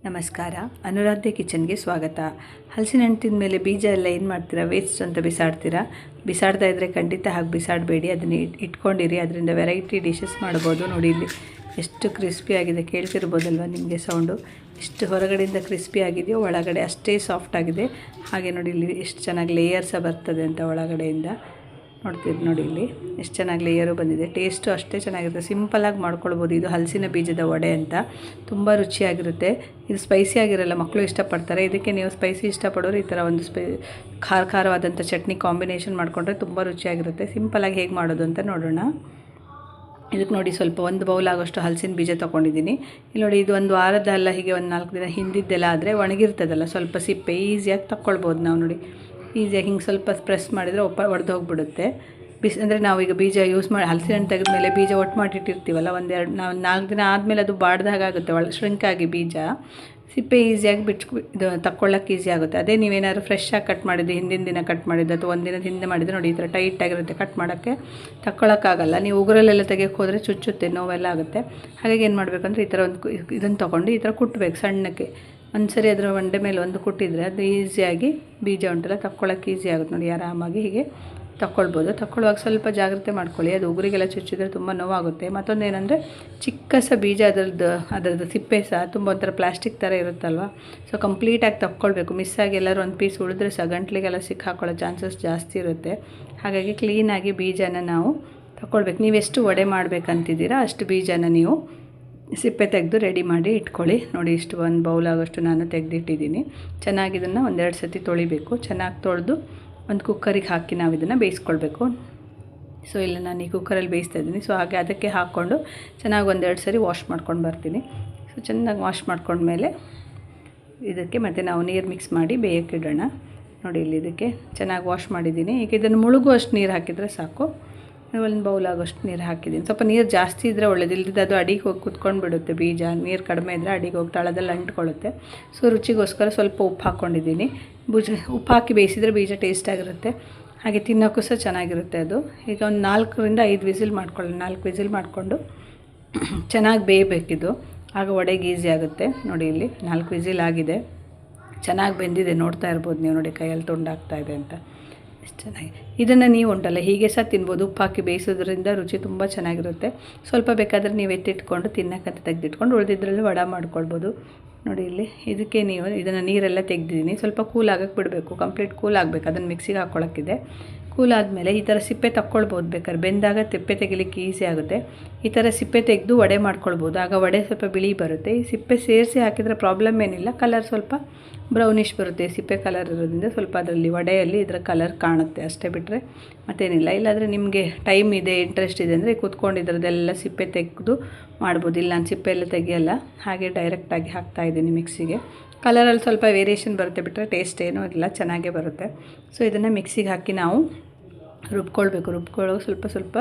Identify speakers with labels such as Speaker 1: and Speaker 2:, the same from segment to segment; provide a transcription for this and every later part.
Speaker 1: ನಮಸ್ಕಾರ. ಅನುರಾಧ್ಯ ಕಿಚನ್ಗೆ ಸ್ವಾಗತ. ಹಲಸಿನ ಹಣ್ಣು ತಿಂದ ಮೇಲೆ ಬೀಜ ಎಲ್ಲ ಏನು ಮಾಡ್ತೀರಾ, ವೇಸ್ಟ್ ಅಂತ ಬಿಸಾಡ್ತೀರಾ. ಬಿಸಾಡ್ತಾ ಇದ್ದರೆ ಖಂಡಿತ ಹಾಗೆ ಬಿಸಾಡಬೇಡಿ, ಅದನ್ನು ಇಟ್ಕೊಂಡಿರಿ. ಅದರಿಂದ ವೆರೈಟಿ ಡಿಶಸ್ ಮಾಡ್ಬೋದು. ನೋಡಿ ಇಲ್ಲಿ ಎಷ್ಟು ಕ್ರಿಸ್ಪಿ ಆಗಿದೆ, ಕೇಳ್ತಿರ್ಬೋದಲ್ವ ನಿಮಗೆ ಸೌಂಡು. ಎಷ್ಟು ಹೊರಗಡೆಯಿಂದ ಕ್ರಿಸ್ಪಿ ಆಗಿದೆಯೋ ಒಳಗಡೆ ಅಷ್ಟೇ ಸಾಫ್ಟ್ ಆಗಿದೆ. ಹಾಗೆ ನೋಡಿ ಇಲ್ಲಿ ಎಷ್ಟು ಚೆನ್ನಾಗಿ ಲೇಯರ್ಸ ಬರ್ತದೆ ಅಂತ ಒಳಗಡೆಯಿಂದ ನೋಡ್ತೀರಿ. ನೋಡಿ ಇಲ್ಲಿ ಎಷ್ಟು ಚೆನ್ನಾಗಿ ಲೇಯರು ಬಂದಿದೆ. ಟೇಸ್ಟು ಅಷ್ಟೇ ಚೆನ್ನಾಗಿರುತ್ತೆ. ಸಿಂಪಲಾಗಿ ಮಾಡ್ಕೊಳ್ಬೋದು. ಇದು ಹಲಸಿನ ಬೀಜದ ವಡೆ ಅಂತ ತುಂಬ ರುಚಿಯಾಗಿರುತ್ತೆ. ಇದು ಸ್ಪೈಸಿ ಆಗಿರಲ್ಲ, ಮಕ್ಕಳು ಇಷ್ಟಪಡ್ತಾರೆ. ಇದಕ್ಕೆ ನೀವು ಸ್ಪೈಸಿ ಇಷ್ಟಪಡೋರು ಈ ಥರ ಒಂದು ಖಾರವಾದಂಥ ಚಟ್ನಿ ಕಾಂಬಿನೇಷನ್ ಮಾಡಿಕೊಂಡ್ರೆ ತುಂಬ ರುಚಿಯಾಗಿರುತ್ತೆ. ಸಿಂಪಲಾಗಿ ಹೇಗೆ ಮಾಡೋದು ಅಂತ ನೋಡೋಣ. ಇದಕ್ಕೆ ನೋಡಿ ಸ್ವಲ್ಪ ಒಂದು ಬೌಲ್ ಆಗೋಷ್ಟು ಹಲಸಿನ ಬೀಜ ತೊಗೊಂಡಿದ್ದೀನಿ. ಇಲ್ಲಿ ನೋಡಿ ಇದು ಒಂದು ವಾರದಲ್ಲ, ಹೀಗೆ ಒಂದು 4 ದಿನ ಹಿಂದಿದ್ದೆಲ್ಲ ಆದರೆ ಒಣಗಿರ್ತದಲ್ಲ, ಸ್ವಲ್ಪ ಸಿಪ್ಪೆ ಈಸಿಯಾಗಿ ತಗೊಳ್ಬೋದು ನಾವು. ನೋಡಿ ಈಸಿಯಾಗಿ ಹಿಂಗೆ ಸ್ವಲ್ಪ ಪ್ರೆಸ್ ಮಾಡಿದರೆ ಒಡೆದು ಹೋಗಿಬಿಡುತ್ತೆ. ಅಂದರೆ ನಾವೀಗ ಬೀಜ ಯೂಸ್ ಮಾಡಿ ಹಲಸಿನ ಹಣ್ಣು ತೆಗೆದ ಮೇಲೆ ಬೀಜ ಒಟ್ಟು ಮಾಡಿಟ್ಟಿರ್ತೀವಲ್ಲ, ನಾವು 4 ದಿನ ಆದಮೇಲೆ ಅದು ಬಾಡ್ದಾಗುತ್ತೆ, ಶ್ರಿಂಕ್ ಆಗಿ ಬೀಜ. ಸಿಪ್ಪೆ ಈಸಿಯಾಗಿ ಇದು ತಗೊಳ್ಳೋಕ್ಕೆ ಈಸಿ ಆಗುತ್ತೆ. ಅದೇ ನೀವೇನಾದ್ರು ಫ್ರೆಶ್ ಆಗಿ ಕಟ್ ಮಾಡಿದ್ದು, ಹಿಂದಿನ ದಿನ ಕಟ್ ಮಾಡಿದ್ದು ಅಥವಾ ಒಂದು ದಿನದ ಹಿಂದೆ ಮಾಡಿದರೆ ನೋಡಿ ಈ ಥರ ಟೈಟಾಗಿರುತ್ತೆ, ಕಟ್ ಮಾಡೋಕ್ಕೆ ತಗೊಳ್ಳೋಕ್ಕಾಗಲ್ಲ. ನೀವು ಉಗುರಲ್ಲೆಲ್ಲ ತೆಗೆಯೋಕ್ಕೆ ಹೋದರೆ ಚುಚ್ಚುತ್ತೆ, ನೋವೆಲ್ಲ ಆಗುತ್ತೆ. ಹಾಗಾಗಿ ಏನು ಮಾಡಬೇಕಂದ್ರೆ ಈ ಥರ ಒಂದು ಇದನ್ನು ತೊಗೊಂಡು ಈ ಥರ ಕುಟ್ಟಬೇಕು ಸಣ್ಣಕ್ಕೆ. ಒಂದು ಸರಿ ಅದರ ಒಂಡೆ ಮೇಲೆ ಒಂದು ಕುಟ್ಟಿದರೆ ಅದು ಈಸಿಯಾಗಿ ಬೀಜ ಉಂಟಲ್ಲ ತಗೊಳ್ಳೋಕ್ಕೆ ಈಸಿ ಆಗುತ್ತೆ. ನೋಡಿ ಆರಾಮಾಗಿ ಹೀಗೆ ತಗೊಳ್ಬೋದು. ತಗೊಳ್ಳುವಾಗ ಸ್ವಲ್ಪ ಜಾಗ್ರತೆ ಮಾಡ್ಕೊಳ್ಳಿ, ಅದು ಉಗುರಿಗೆಲ್ಲ ಚುಚ್ಚಿದ್ರೆ ತುಂಬ ನೋವಾಗುತ್ತೆ. ಮತ್ತೊಂದು ಏನಂದರೆ ಚಿಕ್ಕ ಬೀಜ ಅದರದ್ದು ಸಿಪ್ಪೆ ಸಹ ತುಂಬ ಒಂಥರ ಪ್ಲಾಸ್ಟಿಕ್ ಥರ ಇರುತ್ತಲ್ವ, ಸೊ ಕಂಪ್ಲೀಟಾಗಿ ತಗೊಳ್ಬೇಕು. ಮಿಸ್ಸಾಗಿ ಎಲ್ಲರೂ ಒಂದು ಪೀಸ್ ಉಳಿದ್ರೆ ಸಹ ಗಂಟ್ಲಿಗೆಲ್ಲ ಸಿಕ್ಕಾಕೊಳ್ಳೋ ಚಾನ್ಸಸ್ ಜಾಸ್ತಿ ಇರುತ್ತೆ. ಹಾಗಾಗಿ ಕ್ಲೀನಾಗಿ ಬೀಜನ ನಾವು ತಗೊಳ್ಬೇಕು. ನೀವೆಷ್ಟು ವಡೆ ಮಾಡಬೇಕಂತಿದ್ದೀರಾ ಅಷ್ಟು ಬೀಜನ ನೀವು ಸಿಪ್ಪೆ ತೆಗೆದು ರೆಡಿ ಮಾಡಿ ಇಟ್ಕೊಳ್ಳಿ. ನೋಡಿ ಇಷ್ಟು ಒಂದು ಬೌಲ್ ಆಗೋಷ್ಟು ನಾನು ತೆಗೆದಿಟ್ಟಿದ್ದೀನಿ. ಚೆನ್ನಾಗಿ ಇದನ್ನು 1-2 ಸತಿ ತೊಳಿಬೇಕು. ಚೆನ್ನಾಗಿ ತೊಳೆದು ಒಂದು ಕುಕ್ಕರಿಗೆ ಹಾಕಿ ನಾವು ಇದನ್ನು ಬೇಯಿಸ್ಕೊಳ್ಬೇಕು. ಸೊ ಇಲ್ಲ ನಾನು ಈ ಕುಕ್ಕರಲ್ಲಿ ಬೇಯಿಸ್ತಾ ಇದ್ದೀನಿ. ಸೊ ಹಾಗೆ ಅದಕ್ಕೆ ಹಾಕ್ಕೊಂಡು ಚೆನ್ನಾಗಿ 1-2 ಸರಿ ವಾಶ್ ಮಾಡ್ಕೊಂಡು ಬರ್ತೀನಿ. ಸೊ ಚೆನ್ನಾಗಿ ವಾಶ್ ಮಾಡ್ಕೊಂಡ್ಮೇಲೆ ಇದಕ್ಕೆ ಮತ್ತು ನಾವು ನೀರು ಮಿಕ್ಸ್ ಮಾಡಿ ಬೇಯಕ್ಕಿಡೋಣ. ನೋಡಿ ಇಲ್ಲಿ ಇದಕ್ಕೆ ಚೆನ್ನಾಗಿ ವಾಶ್ ಮಾಡಿದ್ದೀನಿ. ಈಗ ಇದನ್ನು ಮುಳುಗುವಷ್ಟು ನೀರು ಹಾಕಿದರೆ ಸಾಕು. ಒಂದು ಬೌಲ್ ಆಗೋಷ್ಟು ನೀರು ಹಾಕಿದ್ದೀನಿ. ಸ್ವಲ್ಪ ನೀರು ಜಾಸ್ತಿ ಇದ್ದರೆ ಒಳ್ಳೇದು, ಇಲ್ಲದಿದ್ದರೆ ಅದು ಅಡಿಗೆ ಹೋಗಿ ಕುತ್ಕೊಂಡು ಬಿಡುತ್ತೆ ಬೀಜ. ನೀರು ಕಡಿಮೆ ಇದ್ದರೆ ಅಡಿಗೆ ಹೋಗಿ ತಳದಲ್ಲಿ ಅಂಟ್ಕೊಳ್ಳುತ್ತೆ. ಸೊ ರುಚಿಗೋಸ್ಕರ ಸ್ವಲ್ಪ ಉಪ್ಪು ಹಾಕ್ಕೊಂಡಿದ್ದೀನಿ. ಉಪ್ಪು ಹಾಕಿ ಬೇಯಿಸಿದರೆ ಬೀಜ ಟೇಸ್ಟ್ ಆಗಿರುತ್ತೆ, ಹಾಗೆ ತಿನ್ನೋಕ್ಕೂ ಸಹ ಚೆನ್ನಾಗಿರುತ್ತೆ ಅದು. ಈಗ ಒಂದು 4-5 ವಿಸಿಲ್ ಮಾಡ್ಕೊಳ್ಳಿ. 4 ವಿಸಿಲ್ ಮಾಡಿಕೊಂಡು ಚೆನ್ನಾಗಿ ಬೇಯಬೇಕಿದು, ಆಗ ವಡೆಗೆ ಈಸಿ ಆಗುತ್ತೆ. ನೋಡಿ ಇಲ್ಲಿ 4 ವಿಸಿಲ್ ಆಗಿದೆ, ಚೆನ್ನಾಗಿ ಬೆಂದಿದೆ. ನೋಡ್ತಾ ಇರ್ಬೋದು ನೀವು, ನೋಡಿ ಕೈಯಲ್ಲಿ ತುಂಡಾಗ್ತಾಯಿದೆ ಅಂತ ಎಷ್ಟು ಚೆನ್ನಾಗಿ. ಇದನ್ನು ನೀವು ಉಂಟಲ್ಲ ಹೀಗೆ ಸಹ ತಿನ್ಬೋದು. ಉಪ್ಪು ಹಾಕಿ ಬೇಯಿಸೋದ್ರಿಂದ ರುಚಿ ತುಂಬ ಚೆನ್ನಾಗಿರುತ್ತೆ. ಸ್ವಲ್ಪ ಬೇಕಾದರೆ ನೀವು ಎತ್ತಿಟ್ಕೊಂಡು ತಿನ್ನೋಕ್ಕಂತ ತೆಗೆದಿಟ್ಕೊಂಡು ಉಳಿದಿದ್ರಲ್ಲಿ ವಡೆ ಮಾಡ್ಕೊಳ್ಬೋದು. ನೋಡಿ ಇಲ್ಲಿ ಇದಕ್ಕೆ ನೀವು ಇದನ್ನು ನೀರೆಲ್ಲ ತೆಗೆದಿದ್ದೀನಿ. ಸ್ವಲ್ಪ ಕೂಲ್ ಆಗಕ್ಕೆ ಬಿಡಬೇಕು, ಕಂಪ್ಲೀಟ್ ಕೂಲ್ ಆಗಬೇಕು. ಅದನ್ನು ಮಿಕ್ಸಿಗೆ ಹಾಕ್ಕೊಳ್ಳೋಕ್ಕಿದೆ. ಕೂಲ್ ಆದಮೇಲೆ ಈ ಥರ ಸಿಪ್ಪೆ ತಗೊಳ್ಬೋದು. ಬೇಕಾದ್ರೆ ಬೆಂದಾಗ ಸಿಪ್ಪೆ ತೆಗಿಲಿಕ್ಕೆ ಈಸಿ ಆಗುತ್ತೆ. ಈ ಥರ ಸಿಪ್ಪೆ ತೆಗೆದು ವಡೆ ಮಾಡ್ಕೊಳ್ಬೋದು. ಆಗ ವಡೆ ಸ್ವಲ್ಪ ಬಿಳಿ ಬರುತ್ತೆ. ಈ ಸಿಪ್ಪೆ ಸೇರಿಸಿ ಹಾಕಿದರೆ ಪ್ರಾಬ್ಲಮ್ ಏನಿಲ್ಲ, ಕಲರ್ ಸ್ವಲ್ಪ ಬ್ರೌನಿಷ್ ಬರುತ್ತೆ. ಸಿಪ್ಪೆ ಕಲರ್ ಇರೋದ್ರಿಂದ ಸ್ವಲ್ಪ ಅದರಲ್ಲಿ ವಡೆಯಲ್ಲಿ ಇದರ ಕಲರ್ ಕಾಣುತ್ತೆ, ಅಷ್ಟೇ ಬಿಟ್ಟರೆ ಮತ್ತೇನಿಲ್ಲ. ಇಲ್ಲಾಂದರೆ ನಿಮಗೆ ಟೈಮ್ ಇದೆ, ಇಂಟ್ರೆಸ್ಟ್ ಇದೆ ಅಂದರೆ ಕೂತ್ಕೊಂಡು ಇದರದ್ದೆಲ್ಲ ಸಿಪ್ಪೆ ತೆಗೆದು ಮಾಡ್ಬೋದು. ಇಲ್ಲ ನಾನು ಸಿಪ್ಪೆ ಎಲ್ಲ ತೆಗಿಯಲ್ಲ, ಹಾಗೆ ಡೈರೆಕ್ಟಾಗಿ ಹಾಕ್ತಾಯಿದ್ದೀನಿ ಮಿಕ್ಸಿಗೆ. ಕಲರಲ್ಲಿ ಸ್ವಲ್ಪ ವೇರಿಯೇಷನ್ ಬರುತ್ತೆ, ಬಿಟ್ಟರೆ ಟೇಸ್ಟ್ ಏನೂ ಇಲ್ಲ, ಚೆನ್ನಾಗೇ ಬರುತ್ತೆ. ಸೊ ಇದನ್ನು ಮಿಕ್ಸಿಗೆ ಹಾಕಿ ನಾವು ರುಬ್ಕೊಳ್ಬೇಕು. ಸ್ವಲ್ಪ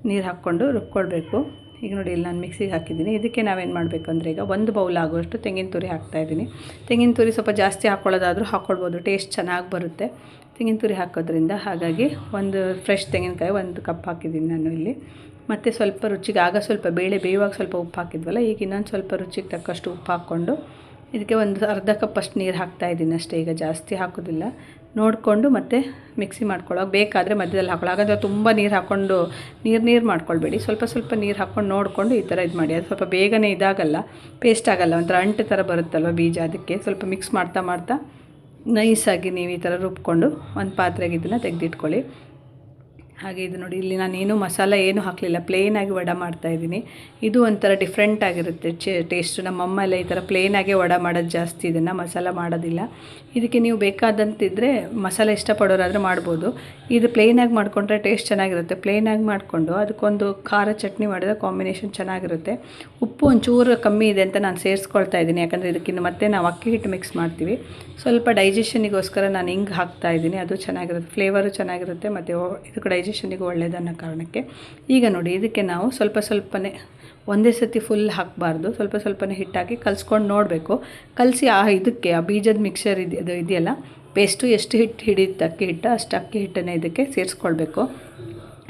Speaker 1: ನೀರು ಹಾಕ್ಕೊಂಡು ರುಬ್ಕೊಳ್ಬೇಕು. ಈಗ ನೋಡಿ ಇಲ್ಲಿ ನಾನು ಮಿಕ್ಸಿಗೆ ಹಾಕಿದ್ದೀನಿ. ಇದಕ್ಕೆ ನಾವೇನು ಮಾಡಬೇಕು ಅಂದರೆ ಈಗ 1 ಬೌಲ್ ಆಗುವಷ್ಟು ತೆಂಗಿನ ತುರಿ ಹಾಕ್ತಾಯಿದ್ದೀನಿ. ತೆಂಗಿನ ತುರಿ ಸ್ವಲ್ಪ ಜಾಸ್ತಿ ಹಾಕ್ಕೊಳ್ಳೋದಾದರೂ ಹಾಕ್ಕೊಳ್ಬೋದು, ಟೇಸ್ಟ್ ಚೆನ್ನಾಗಿ ಬರುತ್ತೆ ತೆಂಗಿನ ತುರಿ ಹಾಕೋದ್ರಿಂದ. ಹಾಗಾಗಿ ಒಂದು ಫ್ರೆಶ್ ತೆಂಗಿನಕಾಯಿ 1 ಕಪ್ ಹಾಕಿದ್ದೀನಿ ನಾನು ಇಲ್ಲಿ. ಮತ್ತು ಸ್ವಲ್ಪ ರುಚಿಗೆ ಆಗ ಸ್ವಲ್ಪ ಬೇಳೆ ಬೇಯುವಾಗ ಸ್ವಲ್ಪ ಉಪ್ಪು ಹಾಕಿದ್ವಲ್ಲ, ಈಗ ಇನ್ನೊಂದು ಸ್ವಲ್ಪ ರುಚಿಗೆ ತಕ್ಕಷ್ಟು ಉಪ್ಪು ಹಾಕ್ಕೊಂಡು ಇದಕ್ಕೆ ಒಂದು ಅರ್ಧ ಕಪ್ಪಷ್ಟು ನೀರು ಹಾಕ್ತಾಯಿದ್ದೀನಿ ಅಷ್ಟೇ. ಈಗ ಜಾಸ್ತಿ ಹಾಕೋದಿಲ್ಲ, ನೋಡಿಕೊಂಡು ಮತ್ತು ಮಿಕ್ಸಿ ಮಾಡ್ಕೊಳ್ಳೋಕೆ ಬೇಕಾದರೆ ಮಧ್ಯದಲ್ಲಿ ಹಾಕೊಳ್ಳೋ. ಹಾಗಾದರೆ ತುಂಬ ನೀರು ಹಾಕ್ಕೊಂಡು ನೀರು ಮಾಡ್ಕೊಳ್ಬೇಡಿ. ಸ್ವಲ್ಪ ನೀರು ಹಾಕ್ಕೊಂಡು ನೋಡಿಕೊಂಡು ಈ ಥರ ಇದು ಮಾಡಿ. ಅದು ಸ್ವಲ್ಪ ಬೇಗನೆ ಇದಾಗಲ್ಲ, ಪೇಸ್ಟ್ ಆಗಲ್ಲ, ಒಂಥರ ಅಂಟು ಥರ ಬರುತ್ತಲ್ವ ಬೀಜ. ಅದಕ್ಕೆ ಸ್ವಲ್ಪ ಮಿಕ್ಸ್ ಮಾಡ್ತಾ ನೈಸಾಗಿ ನೀವು ಈ ಥರ ರುಬ್ಕೊಂಡು ಒಂದು ಪಾತ್ರೆಗೆ ಇದನ್ನು ತೆಗೆದಿಟ್ಕೊಳ್ಳಿ. ಹಾಗೆ ಇದು ನೋಡಿ ಇಲ್ಲಿ ನಾನೇನು ಮಸಾಲೆ ಏನೂ ಹಾಕಲಿಲ್ಲ, ಪ್ಲೇನಾಗಿ ವಡೆ ಮಾಡ್ತಾಯಿದ್ದೀನಿ. ಇದು ಒಂಥರ ಡಿಫ್ರೆಂಟ್ ಆಗಿರುತ್ತೆ ಟೇಸ್ಟು. ನಮ್ಮಮ್ಮ ಎಲ್ಲ ಈ ಥರ ಪ್ಲೇನಾಗೆ ವಡೆ ಮಾಡೋದು ಜಾಸ್ತಿ, ಇದನ್ನು ಮಸಾಲ ಮಾಡೋದಿಲ್ಲ. ಇದಕ್ಕೆ ನೀವು ಬೇಕಾದಂತಿದ್ದರೆ ಮಸಾಲೆ ಇಷ್ಟಪಡೋರಾದರೆ ಮಾಡ್ಬೋದು. ಇದು ಪ್ಲೇನಾಗಿ ಮಾಡಿಕೊಂಡ್ರೆ ಟೇಸ್ಟ್ ಚೆನ್ನಾಗಿರುತ್ತೆ. ಪ್ಲೇನಾಗಿ ಮಾಡಿಕೊಂಡು ಅದಕ್ಕೊಂದು ಖಾರ ಚಟ್ನಿ ಮಾಡಿದ್ರೆ ಕಾಂಬಿನೇಷನ್ ಚೆನ್ನಾಗಿರುತ್ತೆ. ಉಪ್ಪು ಒಂಚೂರು ಕಮ್ಮಿ ಇದೆ ಅಂತ ನಾನು ಸೇರಿಸ್ಕೊಳ್ತಾ ಇದ್ದೀನಿ, ಯಾಕಂದರೆ ಇದಕ್ಕಿಂತ ಮತ್ತೆ ನಾವು ಅಕ್ಕಿ ಹಿಟ್ಟು ಮಿಕ್ಸ್ ಮಾಡ್ತೀವಿ. ಸ್ವಲ್ಪ ಡೈಜೆಷನಿಗೋಸ್ಕರ ನಾನು ಹಿಂಗೆ ಹಾಕ್ತಾಯಿದ್ದೀನಿ, ಅದು ಚೆನ್ನಾಗಿರುತ್ತೆ, ಫ್ಲೇವರು ಚೆನ್ನಾಗಿರುತ್ತೆ ಮತ್ತು ಇದಕ್ಕೆ ಡೈಜೆಷನಿಗೆ ಒಳ್ಳೆಯದನ್ನೋ ಕಾರಣಕ್ಕೆ. ಈಗ ನೋಡಿ ಇದಕ್ಕೆ ನಾವು ಸ್ವಲ್ಪನೇ ಒಂದೇ ಸತಿ ಫುಲ್ ಹಾಕಬಾರ್ದು, ಸ್ವಲ್ಪನೇ ಹಿಟ್ಟಾಕಿ ಕಲಿಸ್ಕೊಂಡು ನೋಡಬೇಕು. ಕಲಸಿ ಇದಕ್ಕೆ ಆ ಬೀಜದ ಮಿಕ್ಸರ್ ಇದೆಯಲ್ಲ ಪೇಸ್ಟು, ಎಷ್ಟು ಹಿಟ್ಟು ಹಿಡಿಯುತ್ತೆ ಅಕ್ಕಿ ಹಿಟ್ಟು ಅಷ್ಟು ಅಕ್ಕಿ ಹಿಟ್ಟನ್ನು ಇದಕ್ಕೆ ಸೇರಿಸ್ಕೊಳ್ಬೇಕು.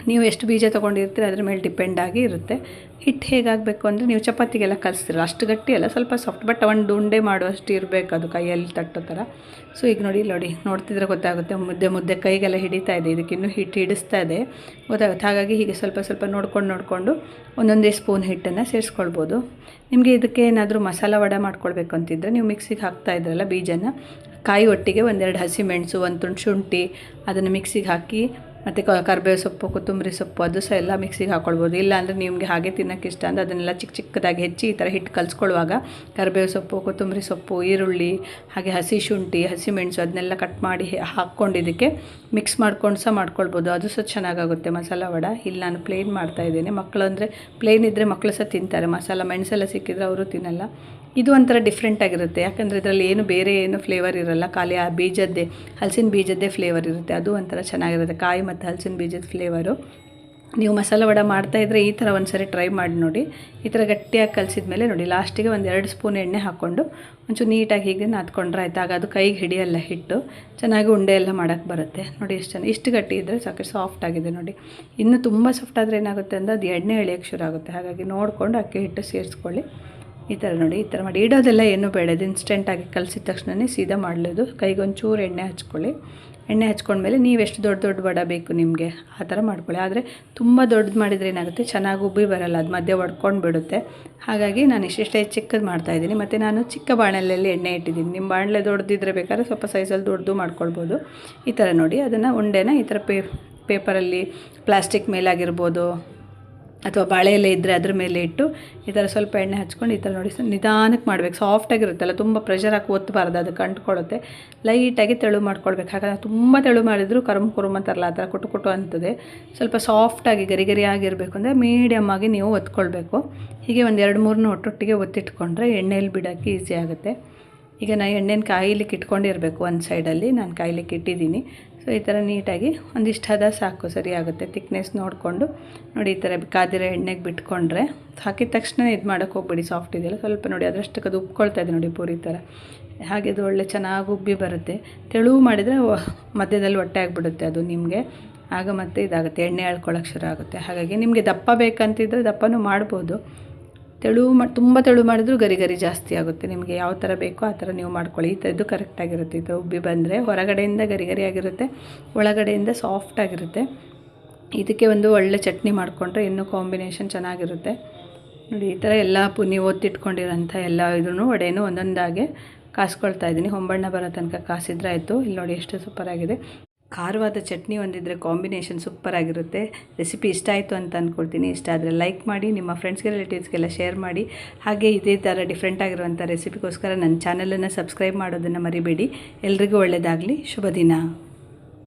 Speaker 1: ನೀವು ಎಷ್ಟು ಬೀಜ ತೊಗೊಂಡಿರ್ತೀರ ಅದ್ರ ಮೇಲೆ ಡಿಪೆಂಡ್ ಆಗಿ ಇರುತ್ತೆ. ಹಿಟ್ಟು ಹೇಗಾಗಬೇಕು ಅಂದರೆ ನೀವು ಚಪಾತಿಗೆಲ್ಲ ಕಲಿಸ್ತೀರಲ್ಲ ಅಷ್ಟು ಗಟ್ಟಿ ಅಲ್ಲ, ಸ್ವಲ್ಪ ಸಾಫ್ಟ್, ಬಟ್ ಒಂದು ಉಂಡೆ ಮಾಡುವಷ್ಟು ಇರಬೇಕು ಅದು ಕೈಯಲ್ಲಿ ತಟ್ಟೋ ಥರ. ಸೊ ಈಗ ನೋಡಿ ನೋಡ್ತಿದ್ರೆ ಗೊತ್ತಾಗುತ್ತೆ, ಮುದ್ದೆ ಕೈಗೆಲ್ಲ ಹಿಡಿತಾ ಇದೆ, ಇದಕ್ಕಿನ್ನೂ ಹಿಟ್ಟು ಹಿಡಿಸ್ತಾ ಇದೆ ಗೊತ್ತಾಗುತ್ತೆ. ಹಾಗಾಗಿ ಹೀಗೆ ಸ್ವಲ್ಪ ನೋಡಿಕೊಂಡು ಒಂದೊಂದೇ ಸ್ಪೂನ್ ಹಿಟ್ಟನ್ನು ಸೇರಿಸ್ಕೊಳ್ಬೋದು. ನಿಮಗೆ ಇದಕ್ಕೆ ಏನಾದರೂ ಮಸಾಲ ವಡೆ ಮಾಡ್ಕೊಳ್ಬೇಕು ಅಂತಿದ್ದರೆ ನೀವು ಮಿಕ್ಸಿಗೆ ಹಾಕ್ತಾ ಇದ್ರಲ್ಲ ಬೀಜನ, ಕಾಯಿ ಒಟ್ಟಿಗೆ ಒಂದೆರಡು ಹಸಿಮೆಣಸು, ಒಂದು ತುಂಡು ಶುಂಠಿ ಅದನ್ನು ಮಿಕ್ಸಿಗೆ ಹಾಕಿ, ಮತ್ತು ಕರಿಬೇವು ಸೊಪ್ಪು, ಕೊತ್ತಂಬರಿ ಸೊಪ್ಪು ಅದು ಸಹ ಎಲ್ಲ ಮಿಕ್ಸಿಗೆ ಹಾಕ್ಕೊಳ್ಬೋದು. ಇಲ್ಲಾಂದರೆ ನಿಮಗೆ ಹಾಗೆ ತಿನ್ನೋಕ್ಕೆ ಇಷ್ಟ ಅಂದರೆ ಅದನ್ನೆಲ್ಲ ಚಿಕ್ಕದಾಗಿ ಹೆಚ್ಚಿ ಈ ಥರ ಹಿಟ್ಟು ಕಲಿಸ್ಕೊಳ್ಳುವಾಗ ಕರಿಬೇವು ಸೊಪ್ಪು, ಕೊತ್ತಂಬರಿ ಸೊಪ್ಪು, ಈರುಳ್ಳಿ, ಹಾಗೆ ಹಸಿ ಶುಂಠಿ, ಹಸಿಮೆಣಸು ಅದನ್ನೆಲ್ಲ ಕಟ್ ಮಾಡಿ ಹಾಕ್ಕೊಂಡು ಇದಕ್ಕೆ ಮಿಕ್ಸ್ ಮಾಡ್ಕೊಂಡು ಸಹ ಮಾಡ್ಕೊಳ್ಬೋದು. ಅದು ಸಹ ಚೆನ್ನಾಗಾಗುತ್ತೆ ಮಸಾಲ ವಡೆ. ಇಲ್ಲಿ ನಾನು ಪ್ಲೇನ್ ಮಾಡ್ತಾಯಿದ್ದೇನೆ. ಮಕ್ಕಳು ಅಂದರೆ ಪ್ಲೇನ್ ಇದ್ದರೆ ಮಕ್ಕಳು ಸಹ ತಿಂತಾರೆ, ಮಸಾಲ ಮೆಣಸೆಲ್ಲ ಸಿಕ್ಕಿದ್ರೆ ಅವರು ತಿನ್ನಲ್ಲ. ಇದು ಒಂಥರ ಡಿಫ್ರೆಂಟಾಗಿರುತ್ತೆ, ಯಾಕಂದರೆ ಇದರಲ್ಲಿ ಬೇರೆ ಏನು ಫ್ಲೇವರ್ ಇರೋಲ್ಲ, ಖಾಲಿ ಆ ಬೀಜದ್ದೇ, ಹಲಸಿನ ಬೀಜದ್ದೇ ಫ್ಲೇವರ್ ಇರುತ್ತೆ. ಅದು ಒಂಥರ ಚೆನ್ನಾಗಿರುತ್ತೆ, ಕಾಯಿ ಮತ್ತು ಹಲಸಿನ ಬೀಜದ ಫ್ಲೇವರು. ನೀವು ಮಸಾಲ ವಡೆ ಮಾಡ್ತಾಯಿದ್ರೆ ಈ ಥರ ಒಂದು ಸರಿ ಟ್ರೈ ಮಾಡಿ ನೋಡಿ. ಈ ಥರ ಗಟ್ಟಿಯಾಗಿ ಕಲಿಸಿದ ಮೇಲೆ ನೋಡಿ, ಲಾಸ್ಟಿಗೆ ಒಂದು 2 ಸ್ಪೂನ್ ಎಣ್ಣೆ ಹಾಕ್ಕೊಂಡು ಒಂಚೂರು ನೀಟಾಗಿ ಹೀಗೆ ನಾದ್ಕೊಂಡ್ರೆ ಆಯ್ತು. ಆಗ ಅದು ಕೈಗೆ ಹಿಡಿಯಲ್ಲ ಹಿಟ್ಟು, ಚೆನ್ನಾಗಿ ಉಂಡೆ ಎಲ್ಲ ಮಾಡೋಕ್ಕೆ ಬರುತ್ತೆ. ನೋಡಿ ಇಷ್ಟು ಗಟ್ಟಿ ಇದ್ದರೆ ಸಾಕು, ಸಾಫ್ಟ್ ಆಗಿದೆ ನೋಡಿ. ಇನ್ನೂ ತುಂಬ ಸಾಫ್ಟ್ ಆದರೆ ಏನಾಗುತ್ತೆ ಅಂದರೆ ಅದು ಎಣ್ಣೆ ಎಳೆಯೋಕ್ಕೆ ಶುರು ಆಗುತ್ತೆ. ಹಾಗಾಗಿ ನೋಡಿಕೊಂಡು ಅಕ್ಕಿ ಹಿಟ್ಟು ಸೇರಿಸ್ಕೊಳ್ಳಿ. ಈ ಥರ ನೋಡಿ, ಈ ಥರ ಮಾಡಿ ಇಡೋದೆಲ್ಲ ಏನೂ ಬೇಡ, ಇದು ಇನ್ಸ್ಟೆಂಟಾಗಿ ಕಲಿಸಿದ ತಕ್ಷಣವೇ ಸೀದಾ ಮಾಡಲೇದು. ಕೈಗೆ ಒಂಚೂರು ಎಣ್ಣೆ ಹಚ್ಕೊಳ್ಳಿ. ಎಣ್ಣೆ ಹಚ್ಕೊಂಡ್ಮೇಲೆ ನೀವು ಎಷ್ಟು ದೊಡ್ಡ ವಡೆ ಬೇಕು ನಿಮಗೆ ಆ ಥರ ಮಾಡ್ಕೊಳ್ಳಿ. ಆದರೆ ತುಂಬ ದೊಡ್ಡದು ಮಾಡಿದರೆ ಏನಾಗುತ್ತೆ, ಚೆನ್ನಾಗಿ ಉಬ್ಬಿ ಬರಲ್ಲ, ಅದು ಮಧ್ಯೆ ಒಡ್ಕೊಂಡು ಬಿಡುತ್ತೆ. ಹಾಗಾಗಿ ನಾನು ಇಷ್ಟೇ ಚಿಕ್ಕದು ಮಾಡ್ತಾಯಿದ್ದೀನಿ. ಮತ್ತು ನಾನು ಚಿಕ್ಕ ಬಾಣಲೆಯಲ್ಲಿ ಎಣ್ಣೆ ಇಟ್ಟಿದ್ದೀನಿ. ನಿಮ್ಮ ಬಾಣಲೆ ದೊಡ್ಡದಿದ್ದರೆ ಬೇಕಾದ್ರೆ ಸ್ವಲ್ಪ ಸೈಜಲ್ಲಿ ದೊಡ್ಡದು ಮಾಡ್ಕೊಳ್ಬೋದು. ಈ ಥರ ನೋಡಿ, ಅದನ್ನು ಉಂಡೆನ ಈ ಥರ ಪೇಪರಲ್ಲಿ ಪ್ಲಾಸ್ಟಿಕ್ ಮೇಲಾಗಿರ್ಬೋದು ಅಥವಾ ಬಾಳೆ ಎಲೆ ಇದ್ದರೆ ಅದ್ರ ಮೇಲೆ ಇಟ್ಟು ಈ ಥರ ಸ್ವಲ್ಪ ಎಣ್ಣೆ ಹಚ್ಕೊಂಡು ಈ ಥರ ನೋಡಿ ನಿಧಾನಕ್ಕೆ ಮಾಡಬೇಕು. ಸಾಫ್ಟಾಗಿರುತ್ತಲ್ಲ, ತುಂಬ ಪ್ರೆಷರ್ ಹಾಕಿ ಒತ್ತಬಾರ್ದು, ಅದಕ್ಕೆ ಅಂಟ್ಕೊಳ್ಳುತ್ತೆ. ಲೈಟಾಗಿ ತೆಳು ಮಾಡ್ಕೊಳ್ಬೇಕು. ಹಾಗಾಗಿ ತುಂಬ ತೆಳು ಮಾಡಿದ್ರು ಕುರುಮ್ ಅಂತಾರಲ್ಲ ಆ ಥರ ಕುಟು ಅಂತದೆ. ಸ್ವಲ್ಪ ಸಾಫ್ಟಾಗಿ ಗರಿ ಆಗಿರಬೇಕು ಅಂದರೆ ಮೀಡಿಯಮ್ ಆಗಿ ನೀವು ಒತ್ಕೊಳ್ಬೇಕು. ಹೀಗೆ ಒಂದು 2-3 ಒಟ್ಟೊಟ್ಟಿಗೆ ಒತ್ತಿಟ್ಕೊಂಡ್ರೆ ಎಣ್ಣೆಯಲ್ಲಿ ಬಿಡೋಕ್ಕೆ ಈಸಿ ಆಗುತ್ತೆ. ಈಗ ನಾನು ಎಣ್ಣೆನ ಕಾಯಿಲಿಕ್ಕೆ ಇಟ್ಕೊಂಡಿರಬೇಕು ಒಂದು ಸೈಡಲ್ಲಿ, ನಾನು ಕಾಯಿಲಿಕ್ಕೆ ಇಟ್ಟಿದ್ದೀನಿ. ಸೊ ಈ ಥರ ನೀಟಾಗಿ ಒಂದಿಷ್ಟು ಹದ ಸಾಕು, ಸರಿ ಆಗುತ್ತೆ. ತಿಕ್ನೆಸ್ ನೋಡಿಕೊಂಡು ನೋಡಿ, ಈ ಥರ ಕಾದಿರೋ ಎಣ್ಣೆಗೆ ಬಿಟ್ಕೊಂಡ್ರೆ ಹಾಕಿದ ತಕ್ಷಣ ಇದು ಮಾಡೋಕ್ಕೆ ಹೋಗ್ಬೇಡಿ, ಸಾಫ್ಟ್ ಇದೆಯಲ್ಲ ಸ್ವಲ್ಪ ನೋಡಿ ಅದರಷ್ಟಕ್ಕೆ ಅದು ಉಬ್ಕೊಳ್ತಾ ಇದೆ ನೋಡಿ, ಪೂರಿ ಥರ. ಹಾಗೆ ಅದು ಒಳ್ಳೆ ಚೆನ್ನಾಗಿ ಉಬ್ಬಿ ಬರುತ್ತೆ. ತೆಳು ಮಾಡಿದರೆ ಮಧ್ಯದಲ್ಲಿ ಹೊಟ್ಟೆ ಆಗಿಬಿಡುತ್ತೆ ಅದು ನಿಮಗೆ, ಆಗ ಮತ್ತೆ ಇದಾಗುತ್ತೆ, ಎಣ್ಣೆ ಎಳ್ಕೊಳ್ಳೋಕೆ ಶುರು ಆಗುತ್ತೆ. ಹಾಗಾಗಿ ನಿಮಗೆ ದಪ್ಪ ಬೇಕಂತಿದ್ರೆ ದಪ್ಪನೂ ಮಾಡ್ಬೋದು. ತುಂಬ ತೆಳು ಮಾಡಿದ್ರೂ ಗರಿ ಜಾಸ್ತಿ ಆಗುತ್ತೆ. ನಿಮಗೆ ಯಾವ ಥರ ಬೇಕೋ ಆ ಥರ ನೀವು ಮಾಡ್ಕೊಳ್ಳಿ. ಈ ಥರದ್ದು ಕರೆಕ್ಟಾಗಿರುತ್ತೆ. ಈ ಥರ ಉಬ್ಬಿ ಬಂದರೆ ಹೊರಗಡೆಯಿಂದ ಗರಿ ಆಗಿರುತ್ತೆ, ಒಳಗಡೆಯಿಂದ ಸಾಫ್ಟಾಗಿರುತ್ತೆ. ಇದಕ್ಕೆ ಒಂದು ಒಳ್ಳೆ ಚಟ್ನಿ ಮಾಡಿಕೊಂಡ್ರೆ ಇನ್ನೂ ಕಾಂಬಿನೇಷನ್ ಚೆನ್ನಾಗಿರುತ್ತೆ ನೋಡಿ. ಈ ಥರ ಎಲ್ಲ ನೀವು ಒತ್ತಿಟ್ಕೊಂಡಿರೋಂಥ ಎಲ್ಲ ಇದನ್ನು ವಡೆನೂ ಒಂದೊಂದಾಗೆ ಕಾಸ್ಕೊಳ್ತಾ ಇದ್ದೀನಿ. ಹೊಂಬಣ್ಣ ಬರೋ ತನಕ ಕಾಸಿದ್ರೆ ಆಯಿತು. ಇಲ್ಲಿ ನೋಡಿ ಎಷ್ಟು ಸೂಪರಾಗಿದೆ. ಖಾರವಾದ ಚಟ್ನಿ ಒಂದಿದ್ರೆ ಕಾಂಬಿನೇಷನ್ ಸೂಪರಾಗಿರುತ್ತೆ. ರೆಸಿಪಿ ಇಷ್ಟ ಆಯಿತು ಅಂತ ಅಂದ್ಕೊಳ್ತೀನಿ. ಇಷ್ಟ ಆದರೆ ಲೈಕ್ ಮಾಡಿ, ನಿಮ್ಮ ಫ್ರೆಂಡ್ಸ್ಗೆ ರಿಲೇಟಿವ್ಸ್ಗೆಲ್ಲ ಶೇರ್ ಮಾಡಿ. ಹಾಗೆ ಇದೇ ಥರ ಡಿಫ್ರೆಂಟ್ ಆಗಿರುವಂಥ ರೆಸಿಪಿಗೋಸ್ಕರ ನನ್ನ ಚಾನಲನ್ನು ಸಬ್ಸ್ಕ್ರೈಬ್ ಮಾಡೋದನ್ನು ಮರಿಬೇಡಿ. ಎಲ್ರಿಗೂ ಒಳ್ಳೆಯದಾಗಲಿ. ಶುಭ ದಿನ.